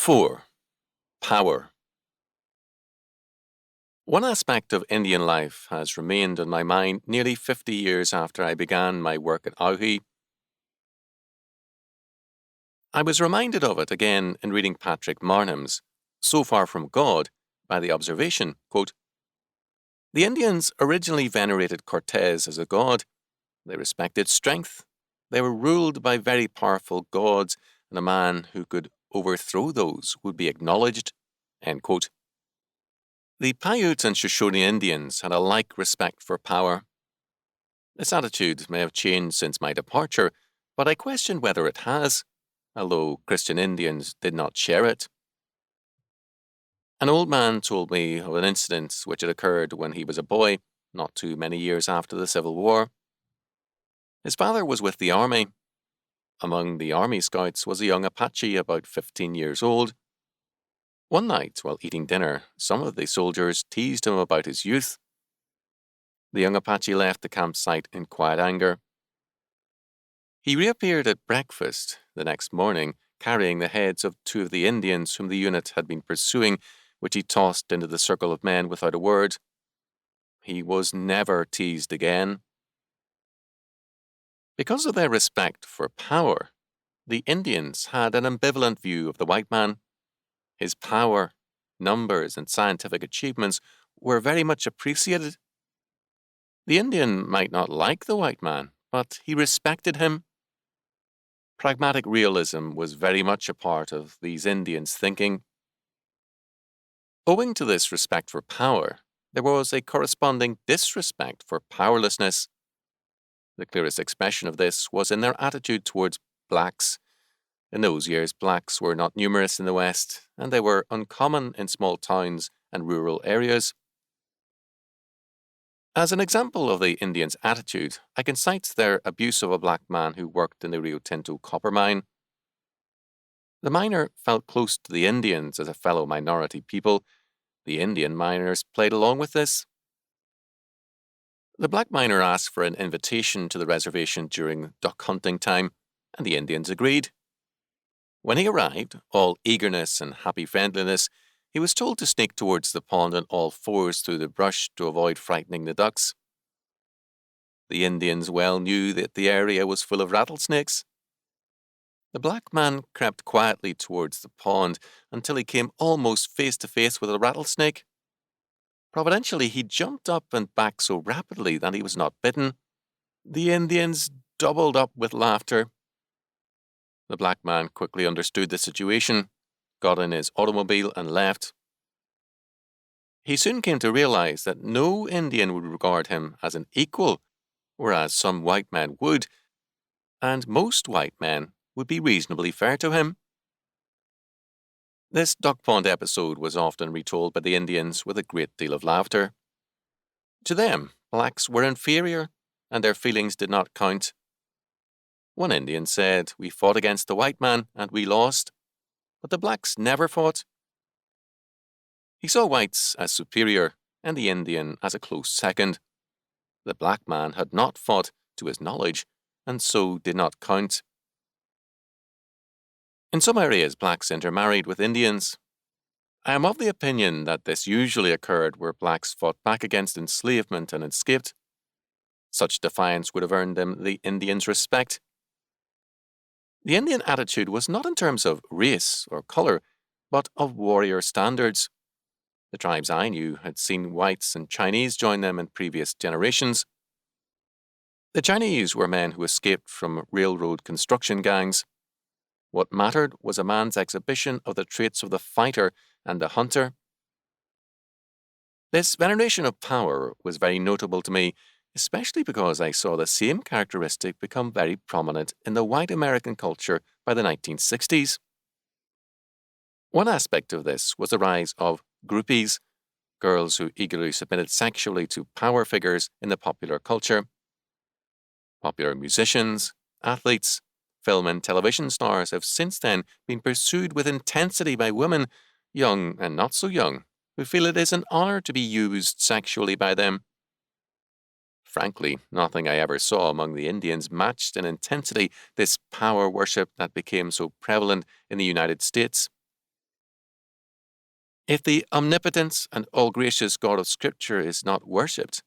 4. Power. One aspect of Indian life has remained on my mind nearly 50 years after I began my work at Audiobooks. I was reminded of it again in reading Patrick Marnham's So Far from God by the observation, quote, "The Indians originally venerated Cortes as a god. They respected strength. They were ruled by very powerful gods, and a man who could overthrow those would be acknowledged." End quote. The Paiute and Rushoony Indians had a like respect for power. This attitude may have changed since my departure, but I question whether it has, although Christian Indians did not share it. An old man told me of an incident which had occurred when he was a boy, not too many years after the Civil War. His father was with the army. Among the army scouts was a young Apache about 15 years old. One night, while eating dinner, some of the soldiers teased him about his youth. The young Apache left the campsite in quiet anger. He reappeared at breakfast the next morning, carrying the heads of 2 of the Indians whom the unit had been pursuing, which he tossed into the circle of men without a word. He was never teased again. Because of their respect for power, the Indians had an ambivalent view of the white man. His power, numbers, and scientific achievements were very much appreciated. The Indian might not like the white man, but he respected him. Pragmatic realism was very much a part of these Indians' thinking. Owing to this respect for power, there was a corresponding disrespect for powerlessness. The clearest expression of this was in their attitude towards blacks. In those years, blacks were not numerous in the West, and they were uncommon in small towns and rural areas. As an example of the Indians' attitude, I can cite their abuse of a black man who worked in the Rio Tinto copper mine. The miner felt close to the Indians as a fellow minority people. The Indian miners played along with this. The black miner asked for an invitation to the reservation during duck hunting time, and the Indians agreed. When he arrived, all eagerness and happy friendliness, he was told to sneak towards the pond on all fours through the brush to avoid frightening the ducks. The Indians well knew that the area was full of rattlesnakes. The black man crept quietly towards the pond until he came almost face to face with a rattlesnake. Providentially, he jumped up and back so rapidly that he was not bitten. The Indians doubled up with laughter. The black man quickly understood the situation, got in his automobile, and left. He soon came to realize that no Indian would regard him as an equal, whereas some white men would, and most white men would be reasonably fair to him. This duck pond episode was often retold by the Indians with a great deal of laughter. To them, blacks were inferior, and their feelings did not count. One Indian said, "We fought against the white man, and we lost, but the blacks never fought." He saw whites as superior, and the Indian as a close second. The black man had not fought, to his knowledge, and so did not count. In some areas, blacks intermarried with Indians. I am of the opinion that this usually occurred where blacks fought back against enslavement and escaped. Such defiance would have earned them the Indians' respect. The Indian attitude was not in terms of race or color, but of warrior standards. The tribes I knew had seen whites and Chinese join them in previous generations. The Chinese were men who escaped from railroad construction gangs. What mattered was a man's exhibition of the traits of the fighter and the hunter. This veneration of power was very notable to me, especially because I saw the same characteristic become very prominent in the white American culture by the 1960s. One aspect of this was the rise of groupies, girls who eagerly submitted sexually to power figures in the popular culture. Popular musicians, athletes, film and television stars have since then been pursued with intensity by women, young and not so young, who feel it is an honor to be used sexually by them. Frankly, nothing I ever saw among the Indians matched in intensity this power worship that became so prevalent in the United States. If the omnipotent and all-gracious God of Scripture is not worshipped,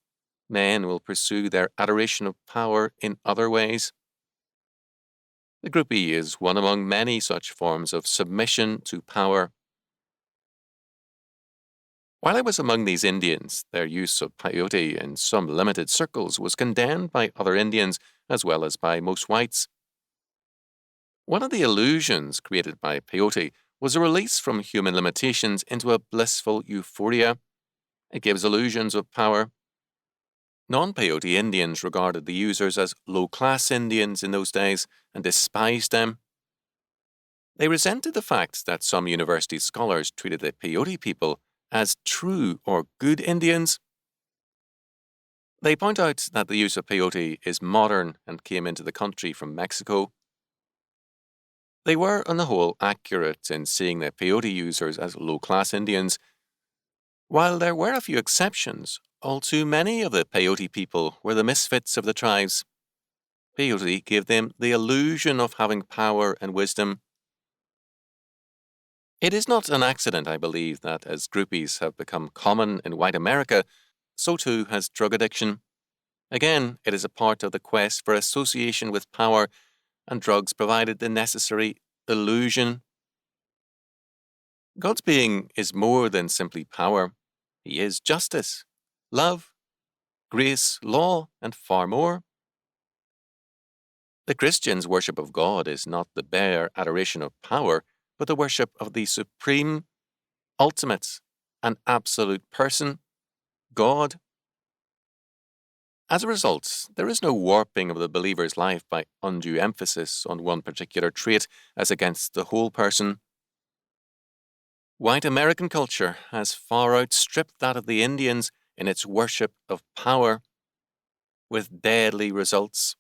men will pursue their adoration of power in other ways. The groupie is one among many such forms of submission to power. While I was among these Indians, their use of peyote in some limited circles was condemned by other Indians as well as by most whites. One of the illusions created by peyote was a release from human limitations into a blissful euphoria. It gives illusions of power. Non-peyote Indians regarded the users as low-class Indians in those days and despised them. They resented the fact that some university scholars treated the peyote people as true or good Indians. They point out that the use of peyote is modern and came into the country from Mexico. They were, on the whole, accurate in seeing the peyote users as low-class Indians. While there were a few exceptions, all too many of the peyote people were the misfits of the tribes. Peyote gave them the illusion of having power and wisdom. It is not an accident, I believe, that as groupies have become common in white America, so too has drug addiction. Again, it is a part of the quest for association with power, and drugs provided the necessary illusion. God's being is more than simply power. He is justice, love, grace, law, and far more. The Christian's worship of God is not the bare adoration of power, but the worship of the supreme, ultimate, and absolute person, God. As a result, there is no warping of the believer's life by undue emphasis on one particular trait as against the whole person. White American culture has far outstripped that of the Indians in its worship of power, with deadly results.